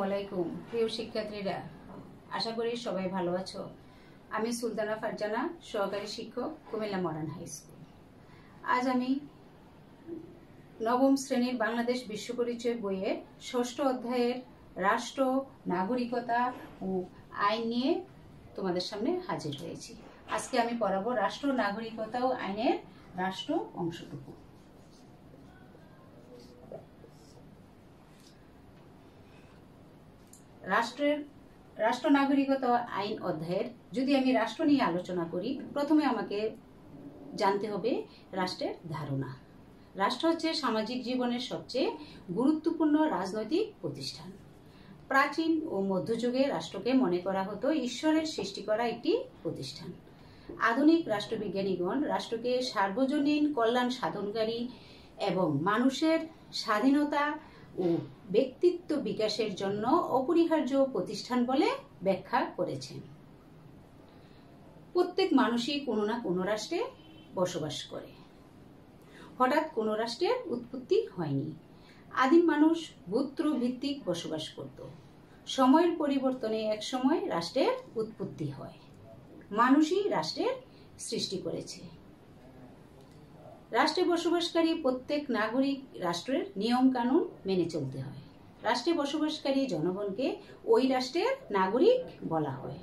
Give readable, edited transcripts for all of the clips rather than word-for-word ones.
আলাইকুম প্রিয় শিক্ষার্থীরা, আশা করি সবাই ভালো আছো। আমি সুলতানা ফারজানা, সহকারী শিক্ষক, কুমিল্লা মডার্ন হাই স্কুল। আজ আমি নবম শ্রেণীর বাংলাদেশ বিশ্ব পরিচয় বইয়ের ৬ষ্ঠ অধ্যায়ের রাষ্ট্র, নাগরিকতা ও আইন নিয়ে তোমাদের সামনে হাজির হয়েছি। আজকে আমি পড়াবো রাষ্ট্র, নাগরিকতা ও আইনের রাষ্ট্র অংশটুকু। রাষ্ট্র নাগরিকতা আইন অধ্যায়ের যদি আমি রাষ্ট্র নিয়ে আলোচনা করি, প্রথমে আমাকে জানতে হবে রাষ্ট্রের ধারণা। রাষ্ট্র হচ্ছে সামাজিক জীবনের সবচেয়ে গুরুত্বপূর্ণ রাজনৈতিক প্রতিষ্ঠান। প্রাচীন ও মধ্যযুগে রাষ্ট্রকে মনে করা হতো ঈশ্বরের সৃষ্টি করা একটি প্রতিষ্ঠান। আধুনিক রাষ্ট্রবিজ্ঞানীগণ রাষ্ট্রকে সার্বজনীন কল্যাণ সাধনকারী এবং মানুষের স্বাধীনতা ও ব্যক্তিত্ব বিকাশের জন্য অপরিহার্য প্রতিষ্ঠান বলে ব্যাখ্যা করেছেন। প্রত্যেক মানুষই কোনো না কোনো রাষ্ট্রে বসবাস করে। হঠাৎ কোনো রাষ্ট্রের উৎপত্তি হয়নি। আদিম মানুষ গোত্র ভিত্তিক বসবাস করত। সময়ের পরিবর্তনে এক সময় রাষ্ট্রের উৎপত্তি হয়। মানুষই রাষ্ট্রের সৃষ্টি করেছে। রাষ্ট্রে বসবাসকারী প্রত্যেক নাগরিক রাষ্ট্রের নিয়ম কানুন মেনে চলতে হয়। রাষ্ট্রে বসবাসকারী জনগণকে ওই রাষ্ট্রের নাগরিক বলা হয়।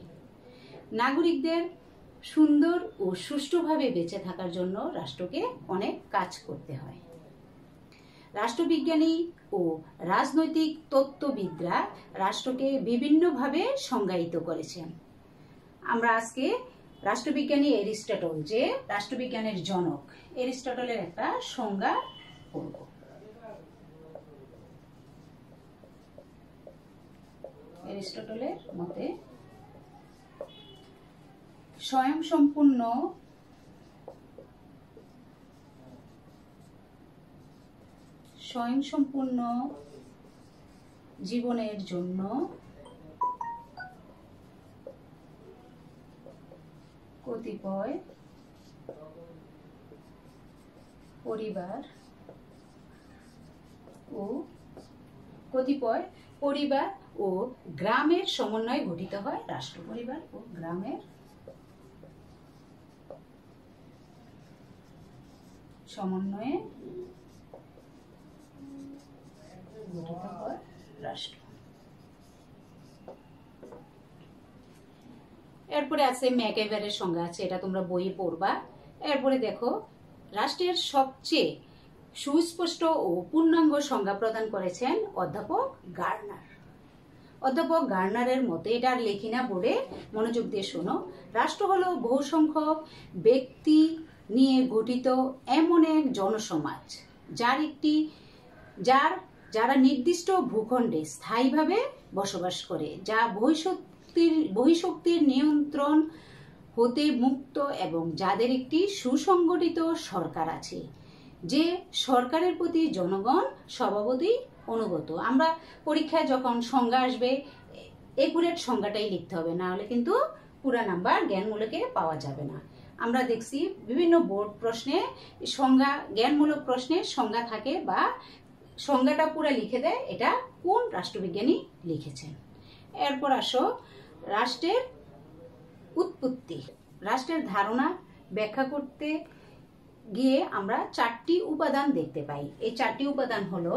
নাগরিকদের সুন্দর ও সুষ্ঠুভাবে বেঁচে থাকার জন্য রাষ্ট্রকে অনেক কাজ করতে হয়। রাষ্ট্রবিজ্ঞানী ও রাজনৈতিক তত্ত্ববিদরা রাষ্ট্রকে বিভিন্নভাবে সংজ্ঞায়িত করেছেন। আমরা আজকে রাষ্ট্রবিজ্ঞানী এরিস্টটল, যে রাষ্ট্রবিজ্ঞানের জনক, এরিস্টটলের একটা সংজ্ঞা পড়ব। এরিস্টটলের মতে স্বয়ংসম্পূর্ণ জীবনের জন্য কতিপয় পরিবার ও গ্রামের সমন্বয়ে গঠিত হয় রাষ্ট্র। পরিবার ও গ্রামের সমন্বয়ে গঠিত হয় রাষ্ট্র। এরপরে আছে ম্যাকএভারের সংজ্ঞা আছে, এটা তোমরা বইয়ে পড়বা। এরপরে দেখো, রাষ্ট্রের সবচেয়ে সুস্পষ্ট ও পূর্ণাঙ্গ সংজ্ঞা প্রদান করেছেন অধ্যাপক গার্নার। অধ্যাপক গার্নারের মতে, এটা আর লেখি না, বোর্ডে মনোযোগ দিয়ে শোনো। রাষ্ট্র হলো বহু সংখ্যক ব্যক্তি নিয়ে গঠিত এমন এক জনসমাজ যারা নির্দিষ্ট ভূখণ্ডে স্থায়ীভাবে বসবাস করে, যা বহিঃশক্তির নিয়ন্ত্রণ হতে মুক্ত এবং যাদের একটি সুসংগঠিত সরকার আছে, যে সরকারের প্রতি জনগণ স্বভাবতই অনুগত। আমরা পরীক্ষায় যখন সংজ্ঞা আসবে, একুরেট সংজ্ঞাটাই লিখতে হবে, না হলে কিন্তু পুরা নাম্বার জ্ঞানমূলকে পাওয়া যাবে না। আমরা দেখছি বিভিন্ন বোর্ড প্রশ্নে জ্ঞানমূলক প্রশ্নে সংজ্ঞা থাকে বা সংজ্ঞাটা পুরা লিখে দেয়, এটা কোন রাষ্ট্রবিজ্ঞানী লিখেছেন। এরপর আসো রাষ্ট্রের উৎপত্তি। রাষ্ট্রের ধারণা ব্যাখ্যা করতে গিয়ে আমরা 4টি উপাদান দেখতে পাই। এই 4টি উপাদান হলো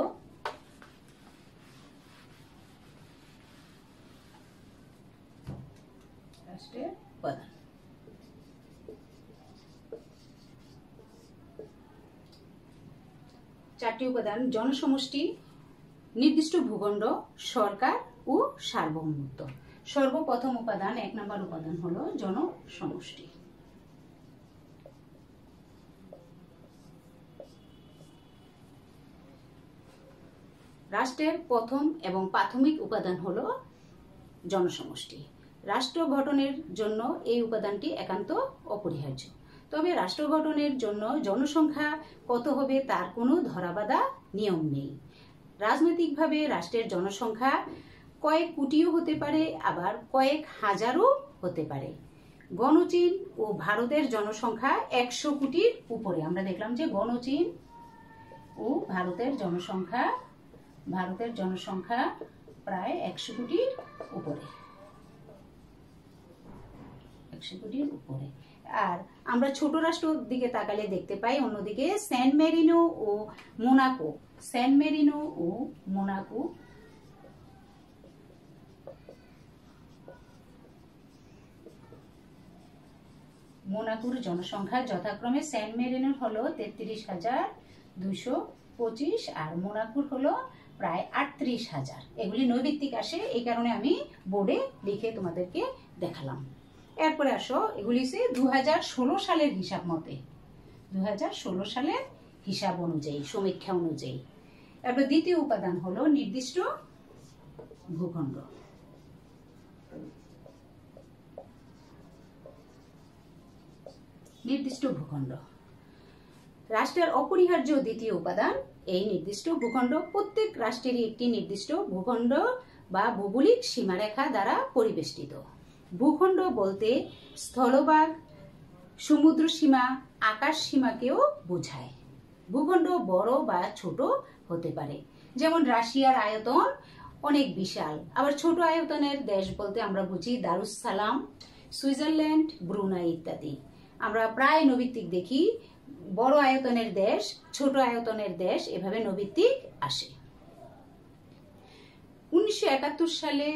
রাষ্ট্রের উপাদান। জনসমষ্টি, নির্দিষ্ট ভূখণ্ড, সরকার ও সার্বভৌমত্ব। সর্বপ্রথম উপাদান, 1 নম্বর উপাদান হলো জনসমষ্টি। রাষ্ট্রের প্রথম এবং প্রাথমিক উপাদান হলো জনসমষ্টি। রাষ্ট্র গঠনের জন্য এই উপাদানটি একান্ত অপরিহার্য। তবে রাষ্ট্র গঠনের জন্য জনসংখ্যা কত হবে তার কোনো ধরাবাঁধা নিয়ম নেই। রাজনৈতিকভাবে রাষ্ট্রের জনসংখ্যা কয়েক কোটিও হতে পারে, আবার কয়েক হাজারও হতে পারে। গণচীন ও ভারতের জনসংখ্যা 100 কোটির উপরে। আমরা দেখলাম যে গণচীন ও ভারতের জনসংখ্যা প্রায় 100 কোটির উপরে, 100 কোটির উপরে। আর আমরা ছোট রাষ্ট্রের দিকে তাকালে দেখতে পাই অন্যদিকে সেন্ট মেরিনো ও মোনাকো, সেন্ট মেরিনো ও মোনাকো মোনাকোর জনসংখ্যা যথাক্রমে সেন্ট মেরিনোর হলো 33,225 আর মোনাকোর হলো প্রায় 38,000। এগুলি নৈমিত্তিক আসে, এই কারণে আমি বোর্ডে লিখে তোমাদেরকে দেখালাম। এরপরে আসো, এগুলি 2016 সালের হিসাব মতে, 2016 সালের হিসাব অনুযায়ী, সমীক্ষা অনুযায়ী। এরপর দ্বিতীয় উপাদান হলো নির্দিষ্ট ভূখণ্ড। নির্দিষ্ট ভূখণ্ড রাষ্ট্রের অপরিহার্য দ্বিতীয় উপাদান এই নির্দিষ্ট ভূখণ্ড। প্রত্যেক রাষ্ট্রেরই একটি নির্দিষ্ট ভূখণ্ড বা ভৌগোলিক সীমারেখা দ্বারা পরিবেষ্টিত। ভূখণ্ড বলতে স্থলভাগ, সমুদ্র সীমা, আকাশ সীমাকেও বোঝায়। ভূখণ্ড বড় বা ছোট হতে পারে, যেমন রাশিয়ার আয়তন অনেক বিশাল। আবার ছোট আয়তনের দেশ বলতে আমরা বুঝি দারুসালাম, সুইজারল্যান্ড, ব্রুনাই ইত্যাদি। আমরা প্রায় নৈমিত্তিক দেখি, বড় আয়তনের দেশ, ছোট আয়তনের দেশ, এভাবে নৈমিত্তিক আসে। 1971 সালে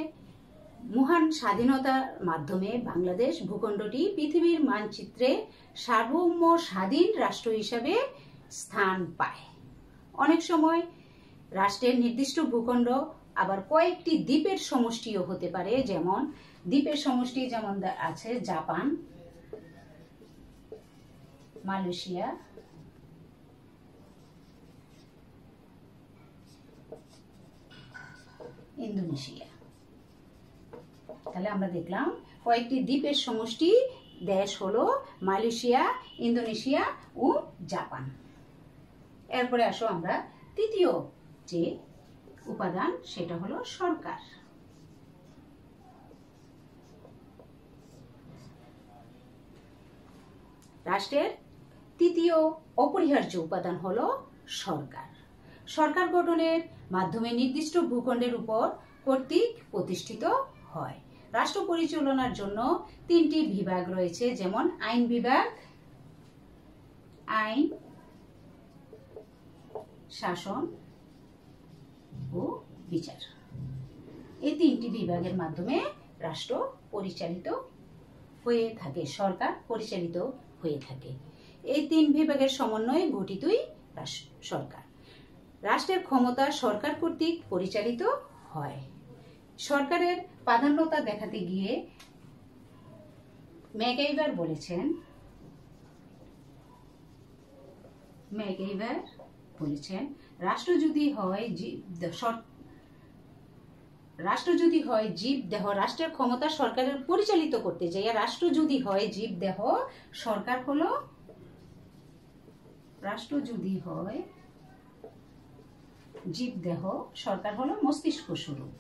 মহান স্বাধীনতার মাধ্যমে বাংলাদেশ ভূখণ্ডটি পৃথিবীর মানচিত্রে সার্বভৌম স্বাধীন রাষ্ট্র হিসাবে স্থান পায়। অনেক সময় রাষ্ট্রের নির্দিষ্ট ভূখণ্ড আবার কয়েকটি দ্বীপের সমষ্টিও হতে পারে, যেমন দ্বীপের সমষ্টি যেমন আছে জাপান, মালয়েশিয়া, ইন্দোনেশিয়া। তাহলে আমরা দেখলাম কয়েকটি দ্বীপের সমষ্টি দেশ হলো মালয়েশিয়া, ইন্দোনেশিয়া ও জাপান। এরপরে আসো আমরা তৃতীয় যে উপাদান, সেটা হলো সরকার। রাষ্ট্রের তৃতীয় অপরিহার্য উপাদান হলো সরকার। সরকার গঠনের মাধ্যমে নির্দিষ্ট ভূখণ্ডের উপর কর্তৃক প্রতিষ্ঠিত হয়। রাষ্ট্র পরিচালনার জন্য 3টি বিভাগ রয়েছে, যেমন আইন বিভাগ, আইন, শাসন ও বিচার। এই 3টি বিভাগের মাধ্যমে রাষ্ট্র পরিচালিত হয়ে থাকে, সরকার পরিচালিত হয়ে থাকে। এই 3 বিভাগের সমন্বয়ে গঠিতই সরকার। রাষ্ট্রের ক্ষমতা সরকার কর্তৃক পরিচালিত হয়। সরকারের প্রাধান্যতা দেখাতে গিয়ে ম্যাকইভার বলেছেন, রাষ্ট্র যদি হয় জীবদেহ, রাষ্ট্রের ক্ষমতা সরকারের পরিচালিত করতে যাই, রাষ্ট্র যদি হয় জীবদেহ, সরকার হলো, রাষ্ট্র যদি হয় জীবদেহ, সরকার হলো মস্তিষ্ক স্বরূপ।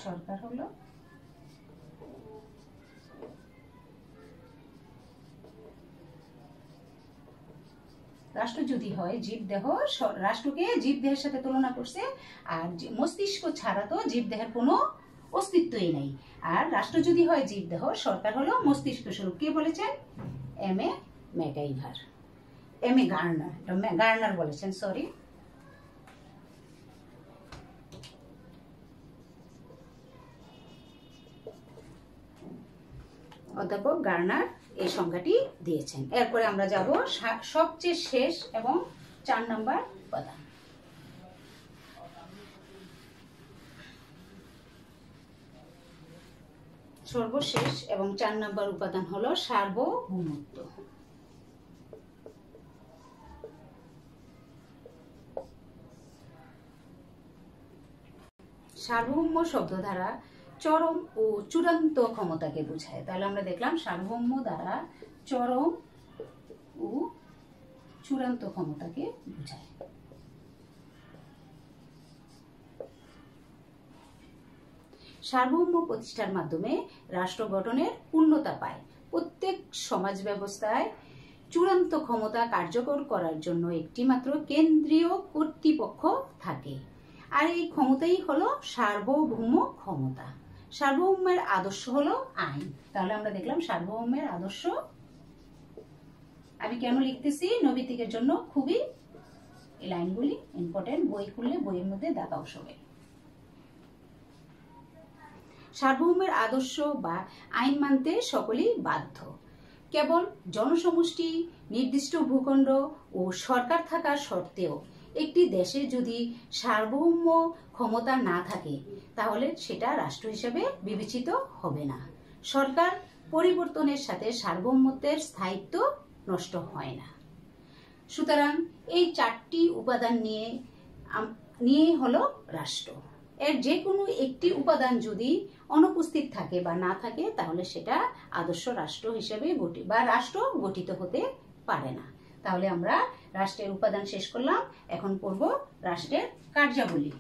সরকার হলো রাষ্ট্র যদি হয় জীবদেহ, রাষ্ট্রকে জীবদেহের সাথে তুলনা করছে, আর মস্তিষ্ক ছাড়া তো জীবদেহের কোনো অস্তিত্বই নাই। আর রাষ্ট্র যদি হয় জীবদেহ, সরকার হলো মস্তিষ্ক স্বরূপ। কে বলেছেন? গার্নার বলেছেন, সরি। অধ্যাপক গার্নার এই সংজ্ঞাটি দিয়েছেন। এরপরে আমরা যাব সবচেয়ে শেষ এবং 4 নম্বর উপাদান। সর্বশেষ এবং 4 নম্বর উপাদান হলো সার্বভৌমত্ব। সার্বভৌম শব্দ দ্বারা চরম ও চূড়ান্ত ক্ষমতাকে বোঝায়। তাহলে আমরা দেখলাম সার্বভৌম দ্বারা চরম ও চূড়ান্ত ক্ষমতাকে বোঝায়। সার্বভৌম প্রতিষ্ঠার মাধ্যমে রাষ্ট্র গঠনের পূর্ণতা পায়। প্রত্যেক সমাজ ব্যবস্থায় চূড়ান্ত ক্ষমতা কার্যকর করার জন্য একটি মাত্র কেন্দ্রীয় কর্তৃপক্ষ থাকে, আর এই ক্ষমতাই হলো সার্বভৌম ক্ষমতা। সার্বভৌমের আদর্শ হলো আইন। তাহলে আমরা দেখলাম সার্বভৌমের আদর্শ। আমি কেন লিখতেছি নৈবিত্তিকের জন্য, খুবই এই লাইনগুলি ইম্পর্টেন্ট, বই খুললে বইয়ের মধ্যে দেখাও সবাই। সার্বভৌমের আদর্শ বা আইন মানতে সকলেই বাধ্য। কেবল জনসমষ্টি, নির্দিষ্ট ভূখণ্ড ও সরকার থাকা সত্ত্বেও একটি দেশে যদি সার্বভৌম ক্ষমতা না থাকে তাহলে সেটা রাষ্ট্র হিসেবে বিবেচিত হবে না। সরকার পরিবর্তনের সাথে সার্বভৌমত্বের স্থায়িত্ব নষ্ট হয় না। সুতরাং এই চারটি উপাদান নিয়ে হলো রাষ্ট্র। এর যে কোনো একটি উপাদান যদি অনুপস্থিত থাকে বা না থাকে তাহলে সেটা আদর্শ রাষ্ট্র হিসেবে রাষ্ট্র গঠিত হতে পারে না। তাহলে আমরা রাষ্ট্রের উপাদান শেষ করলাম, এখন পড়ব রাষ্ট্রের কার্যাবলী।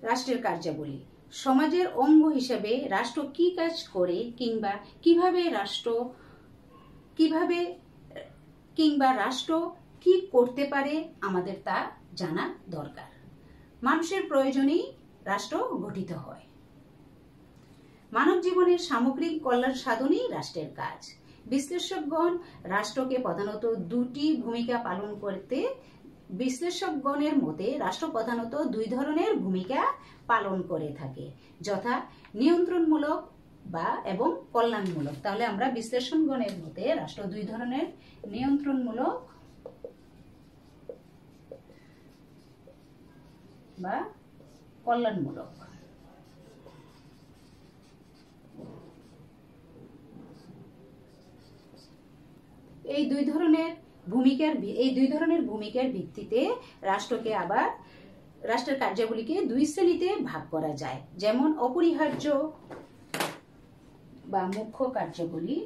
রাষ্ট্রের কার্যাবলী। সমাজের অঙ্গ হিসেবে রাষ্ট্র কি কাজ করে কিংবা রাষ্ট্র কি করতে পারে আমাদের তা জানা দরকার। মানুষের প্রয়োজনেই রাষ্ট্র গঠিত হয়। মানব জীবনের সামগ্রিক কল্যাণ সাধনই রাষ্ট্রের কাজ। বিশ্লেষকগণ রাষ্ট্রকে প্রধানত দুটি ভূমিকা পালন করতে বিশ্লেষকগণের মতে রাষ্ট্র প্রধানত দুই ধরনের ভূমিকা পালন করে থাকে, যথা নিয়ন্ত্রণমূলক এবং কল্যাণমূলক। তাহলে আমরা বিশ্লেষকগণের মতে রাষ্ট্র দুই ধরনের, নিয়ন্ত্রণমূলক বা কল্যাণমূলক। এই দুই ধরনের ভূমিকার ভিত্তিতে রাষ্ট্রের কার্যাবলীকে দুই শ্রেণীতে ভাগ করা যায়, যেমন অপরিহার্য বা মুখ্য কার্যাবলী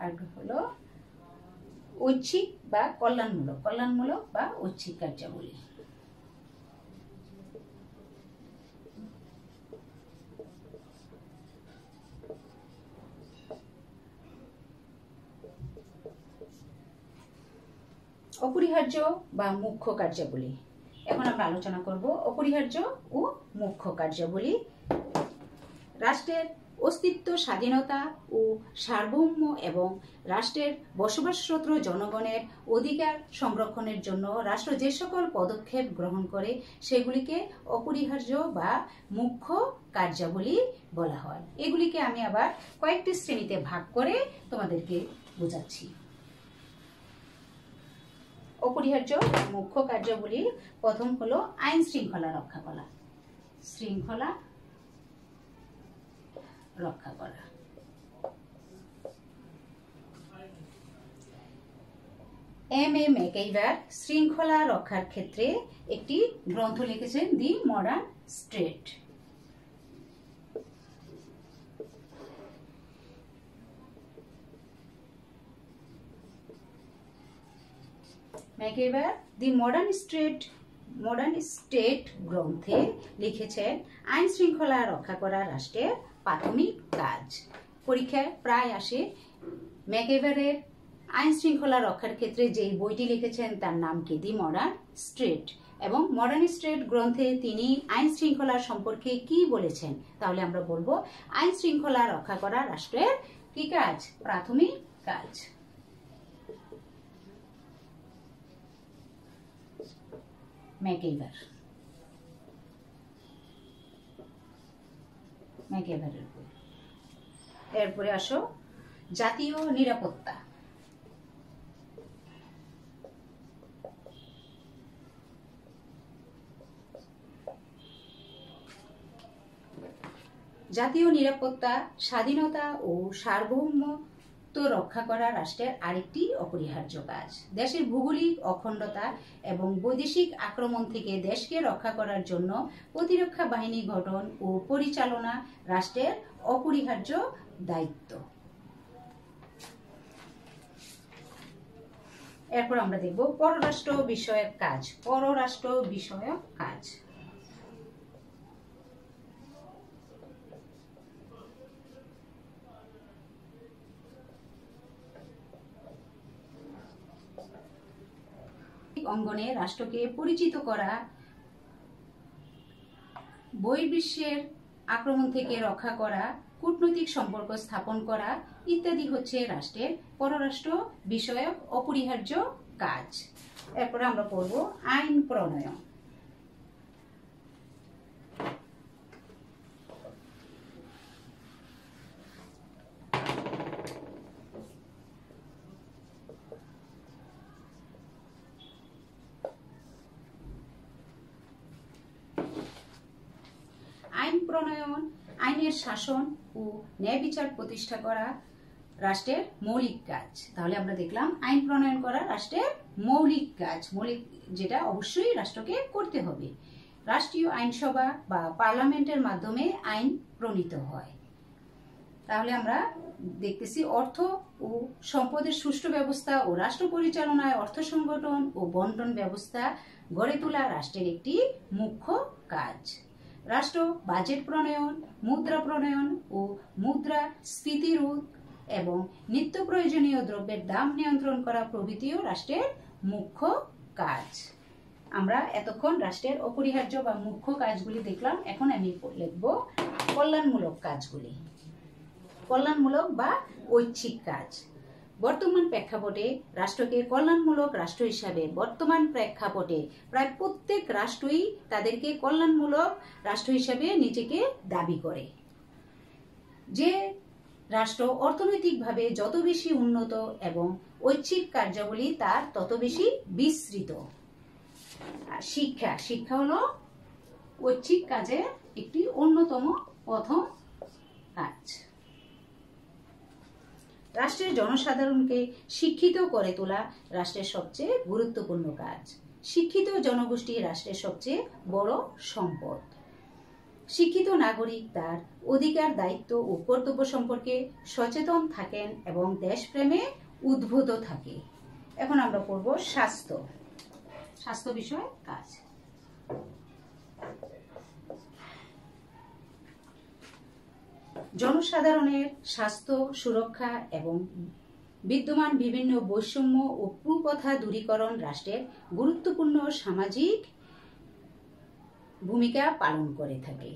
আর হলো ঐচ্ছিক বা কল্যাণমূলক বা ঐচ্ছিক কার্যাবলী। অপরিহার্য বা মুখ্য কার্যাবলী। এখন আমরা আলোচনা করব অপরিহার্য ও মুখ্য কার্যাবলী। রাষ্ট্রের অস্তিত্ব, স্বাধীনতা ও সার্বভৌম এবং রাষ্ট্রের বসবাসরত জনগণের অধিকার সংরক্ষণের জন্য রাষ্ট্র যে সকল পদক্ষেপ গ্রহণ করে সেগুলিকে অপরিহার্য বা মুখ্য কার্যাবলী বলা হয়। এগুলিকে আমি আবার কয়েকটি শ্রেণীতে ভাগ করে তোমাদেরকে বোঝাচ্ছি। অপরিহার্য বা মুখ্য কার্যাবলী প্রথম হলো আইন শৃঙ্খলা রক্ষা করা। এম এ ম্যাকইভার শৃঙ্খলা রক্ষার ক্ষেত্রে একটি গ্রন্থ লিখেছেন, the modern state. MacIver the modern state গ্রন্থে লিখেছেন, আইন শৃঙ্খলা রক্ষা করা রাষ্ট্রের প্রাথমিক কাজ। পরীক্ষায় প্রায় আসে। ম্যাকইভারের আইন শৃঙ্খলা রক্ষার ক্ষেত্রে যে বইটি লিখেছেন তার নাম কি? দি মডার্ন স্টেট। এবং মডার্ন স্টেট গ্রন্থে তিনি আইন শৃঙ্খলা সম্পর্কে কি বলেছেন? তাহলে আমরা বলবো আইন শৃঙ্খলা রক্ষা করা রাষ্ট্রের কি কাজ? প্রাথমিক কাজ। ম্যাকইভারের বই। এরপরে আসো জাতীয় নিরাপত্তা। জাতীয় নিরাপত্তা স্বাধীনতা ও সার্বভৌম সার্বভৌমত্ব রক্ষা করা রাষ্ট্রের আরেকটি অপরিহার্য কাজ। দেশের ভৌগোলিক অখণ্ডতা এবং বৈদেশিক আক্রমণ থেকে দেশকে রক্ষা করার জন্য প্রতিরক্ষা বাহিনী গঠন ও পরিচালনা রাষ্ট্রের অপরিহার্য দায়িত্ব। এরপর আমরা দেখব পররাষ্ট্র বিষয়ক কাজ। পররাষ্ট্র বিষয়ক কাজ অঙ্গনে রাষ্ট্রকে পরিচিত করা, বহির্বিশ্বের আক্রমণ থেকে রক্ষা করা, কূটনৈতিক সম্পর্ক স্থাপন করা ইত্যাদি হচ্ছে রাষ্ট্রের পররাষ্ট্র বিষয়ক অপরিহার্য কাজ। এরপর আমরা পড়ব আইন প্রণয়ন। আইন প্রণয়ন, আইনের শাসন ও ন্যায় বিচার প্রতিষ্ঠা করা রাষ্ট্রের মৌলিক কাজ। তাহলে আমরা দেখলাম আইন প্রণয়ন করা রাষ্ট্রের মৌলিক কাজ, মৌলিক যেটা অবশ্যই রাষ্ট্রকে করতে হবে। রাষ্ট্রীয় আইনসভা বা পার্লামেন্টের মাধ্যমে আইন প্রণীত হয়। তাহলে আমরা দেখতেছি অর্থ ও সম্পদের সুষ্ঠু ব্যবস্থা ও রাষ্ট্র পরিচালনায় অর্থ সংগঠন ও বন্টন ব্যবস্থা গড়ে তোলা রাষ্ট্রের একটি মুখ্য কাজ। রাষ্ট্র বাজেট প্রণয়ন, মুদ্রা প্রণয়ন ও মুদ্রা স্ফীতিরোধ এবং নিত্য প্রয়োজনীয় দ্রব্যের দাম নিয়ন্ত্রণ করা প্রভৃতিও রাষ্ট্রের মুখ্য কাজ। আমরা এতক্ষণ রাষ্ট্রের অপরিহার্য বা মুখ্য কাজগুলি দেখলাম। এখন আমি লিখব কল্যাণমূলক কাজগুলি। কল্যাণমূলক বা ঐচ্ছিক কাজ। বর্তমান প্রেক্ষাপটে রাষ্ট্রকে কল্যাণমূলক রাষ্ট্র হিসাবে বর্তমান প্রেক্ষাপটে প্রায় প্রত্যেক রাষ্ট্রই তাদেরকে কল্যাণমূলক রাষ্ট্র হিসাবে নিজেকে দাবি করে। যে রাষ্ট্র অর্থনৈতিকভাবে যত বেশি উন্নত এবং ঐচ্ছিক কার্যাবলী তার তত বেশি বিস্তৃত। শিক্ষা হলো ঐচ্ছিক কাজের একটি অন্যতম প্রথম কাজ। রাষ্ট্রের জনসাধারণকে শিক্ষিত করে তোলা রাষ্ট্রের সবচেয়ে গুরুত্বপূর্ণ কাজ। শিক্ষিত জনগোষ্ঠী রাষ্ট্রের সবচেয়ে বড় সম্পদ। শিক্ষিত নাগরিক তার অধিকার, দায়িত্ব ও কর্তব্য সম্পর্কে সচেতন থাকেন এবং দেশপ্রেমে উদ্বুদ্ধ থাকে। এখন আমরা পড়ব স্বাস্থ্য বিষয়ক কাজ। জনসাধারণের স্বাস্থ্য সুরক্ষা এবং বিদ্যমান বিভিন্ন বৈষম্য ও কুপ্রথা দূরীকরণ রাষ্ট্রের গুরুত্বপূর্ণ সামাজিক ভূমিকা পালন করে থাকে।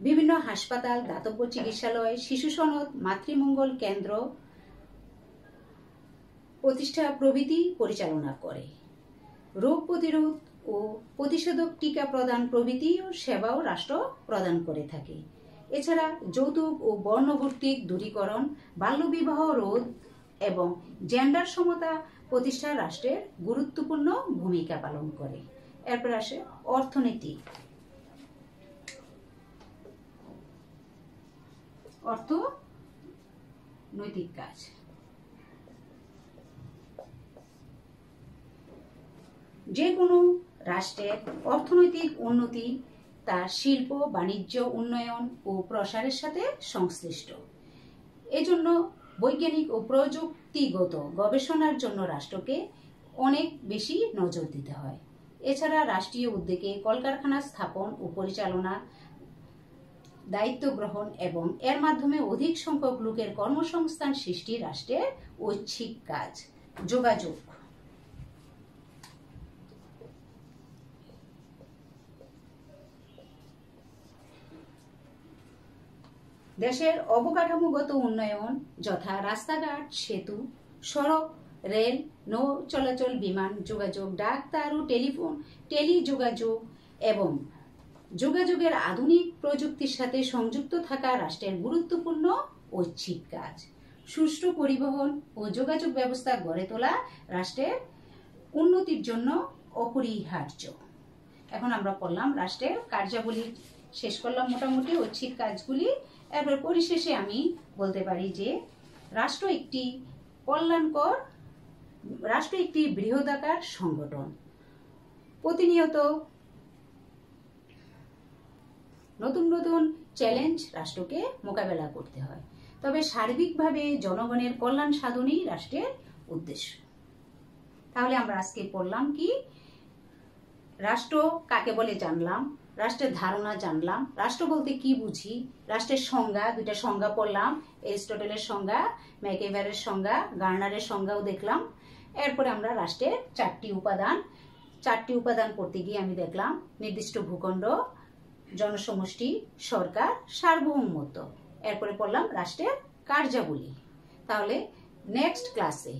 বিভিন্ন হাসপাতাল, দাতব্য চিকিৎসালয়, শিশু সনদ, মাতৃমঙ্গল কেন্দ্র প্রতিষ্ঠা প্রভৃতি পরিচালনা করে। রোগ প্রতিরোধ ও প্রতিষেধক টিকা প্রদান প্রভৃতি সেবাও রাষ্ট্র প্রদান করে থাকে। এছাড়া যৌতুক ও বর্ণভিত্তিক দূরীকরণ, বাল্যবিবাহ রোধ এবং জেন্ডার সমতা প্রতিষ্ঠা রাষ্ট্রের গুরুত্বপূর্ণ ভূমিকা পালন করে। এরপর আসে অর্থনৈতিক কাজ। যে কোনো রাষ্ট্রের অর্থনৈতিক উন্নতি তার শিল্প, বাণিজ্য উন্নয়ন ও প্রসারের সাথে সংশ্লিষ্ট। এজন্য বৈজ্ঞানিক ও প্রযুক্তিগত গবেষণার জন্য রাষ্ট্রকে অনেক বেশি নজর দিতে হয়। এছাড়া রাষ্ট্রীয় উদ্যোগে কলকারখানা স্থাপন ও পরিচালনা, দায়িত্ব গ্রহণ এবং এর মাধ্যমে অধিক সংখ্যক লোকের কর্মসংস্থান সৃষ্টি রাষ্ট্রের ঐচ্ছিক কাজ। যোগাযোগ। দেশের অবকাঠামোগত উন্নয়ন যথা রাস্তাঘাট, সেতু, সড়ক, রেল, নৌ চলাচল, বিমান যোগাযোগ, ডাক তার ও টেলিযোগাযোগ এবং যোগাযোগের আধুনিক প্রযুক্তির সাথে সংযুক্ত থাকা রাষ্ট্রের গুরুত্বপূর্ণ ঐচ্ছিক কাজ। সুষ্ঠু পরিবহন ও যোগাযোগ ব্যবস্থা গড়ে তোলা রাষ্ট্রের উন্নতির জন্য অপরিহার্য। এখন আমরা পড়লাম রাষ্ট্রের কার্যাবলী, শেষ করলাম মোটামুটি ঐচ্ছিক কাজগুলি। এরপর পরিশেষে আমি বলতে পারি যে রাষ্ট্র একটি কল্যাণকর, রাষ্ট্র একটি বৃহদাকার সংগঠন। প্রতিনিয়ত নতুন নতুন চ্যালেঞ্জ রাষ্ট্রকে মোকাবেলা করতে হয়, তবে সার্বিকভাবে জনগণের কল্যাণ সাধনই রাষ্ট্রের উদ্দেশ্য। তাহলে আমরা আজকে পড়লাম কি, রাষ্ট্র কাকে বলে জানলাম, রাষ্ট্রের ধারণা জানলাম, রাষ্ট্র বলতে কি বুঝি, রাষ্ট্রের সংজ্ঞা, দুইটা সংজ্ঞা পড়লাম, এরিস্টটলের সংজ্ঞা, ম্যাকইভারের সংজ্ঞা, গার্নারের সংজ্ঞাও দেখলাম। এরপরে আমরা রাষ্ট্রের চারটি উপাদান পড়তে গিয়ে আমি দেখলাম নির্দিষ্ট ভূখণ্ড, জনসমষ্টি, সরকার, সার্বভৌমত্ব। এরপরে পড়লাম রাষ্ট্রের কার্যাবলী। তাহলে নেক্সট ক্লাসে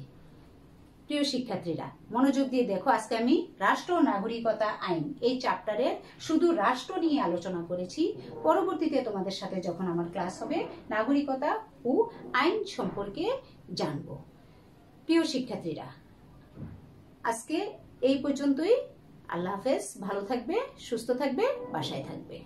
প্রিয় শিক্ষার্থীরা মনোযোগ দিয়ে দেখো, আজকে আমি রাষ্ট্র ও নাগরিকতা আইন এই চ্যাপ্টারের শুধু রাষ্ট্র নিয়ে আলোচনা করেছি। পরবর্তীতে তোমাদের সাথে যখন আমার ক্লাস হবে নাগরিকতা ও আইন সম্পর্কে জানবো। প্রিয় শিক্ষার্থীরা আজকে এই পর্যন্তই। আল্লাহ হাফেজ, ভালো থাকবে, সুস্থ থাকবে, বাসায় থাকবে।